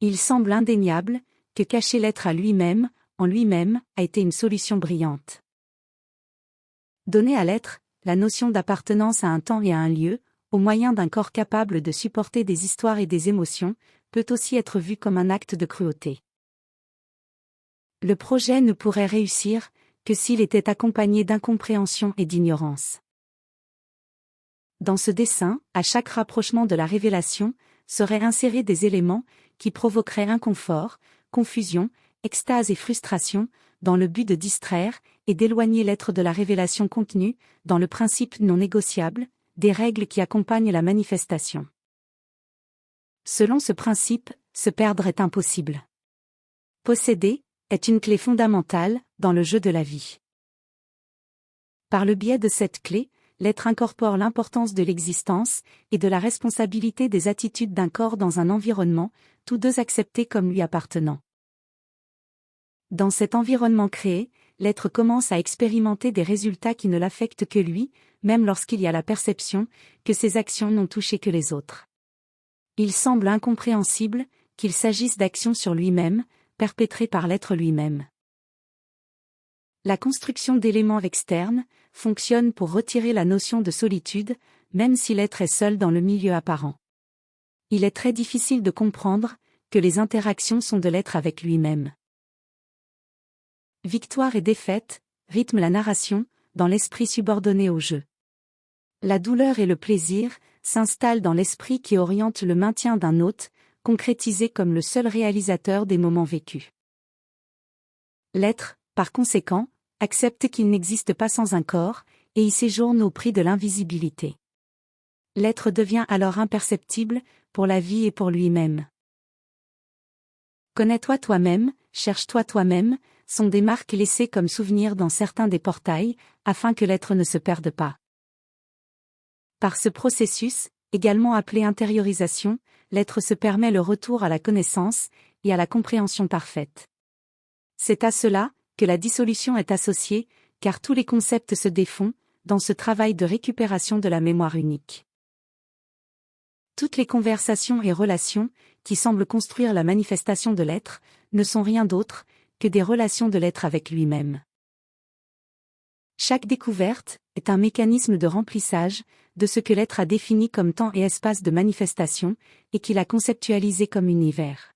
Il semble indéniable que cacher l'être à lui-même, en lui-même, a été une solution brillante. Donner à l'être la notion d'appartenance à un temps et à un lieu, au moyen d'un corps capable de supporter des histoires et des émotions, peut aussi être vu comme un acte de cruauté. Le projet ne pourrait réussir que s'il était accompagné d'incompréhension et d'ignorance. Dans ce dessin, à chaque rapprochement de la révélation, seraient insérés des éléments qui provoqueraient inconfort, confusion, extase et frustration, dans le but de distraire et d'éloigner l'être de la révélation contenue, dans le principe non négociable, des règles qui accompagnent la manifestation. Selon ce principe, se perdre est impossible. Posséder est une clé fondamentale dans le jeu de la vie. Par le biais de cette clé, l'être incorpore l'importance de l'existence et de la responsabilité des attitudes d'un corps dans un environnement, tous deux acceptés comme lui appartenant. Dans cet environnement créé, l'être commence à expérimenter des résultats qui ne l'affectent que lui, même lorsqu'il y a la perception que ses actions n'ont touché que les autres. Il semble incompréhensible qu'il s'agisse d'actions sur lui-même, perpétrées par l'être lui-même. La construction d'éléments externes fonctionne pour retirer la notion de solitude, même si l'être est seul dans le milieu apparent. Il est très difficile de comprendre que les interactions sont de l'être avec lui-même. Victoire et défaite rythment la narration, dans l'esprit subordonné au jeu. La douleur et le plaisir s'installent dans l'esprit qui oriente le maintien d'un hôte, concrétisé comme le seul réalisateur des moments vécus. L'être, par conséquent, accepte qu'il n'existe pas sans un corps, et y séjourne au prix de l'invisibilité. L'être devient alors imperceptible, pour la vie et pour lui-même. Connais-toi toi-même, cherche-toi toi-même, sont des marques laissées comme souvenirs dans certains des portails, afin que l'être ne se perde pas. Par ce processus, également appelé intériorisation, l'être se permet le retour à la connaissance et à la compréhension parfaite. C'est à cela que la dissolution est associée, car tous les concepts se défont, dans ce travail de récupération de la mémoire unique. Toutes les conversations et relations, qui semblent construire la manifestation de l'être, ne sont rien d'autre que des relations de l'être avec lui-même. Chaque découverte est un mécanisme de remplissage de ce que l'être a défini comme temps et espace de manifestation, et qu'il a conceptualisé comme univers.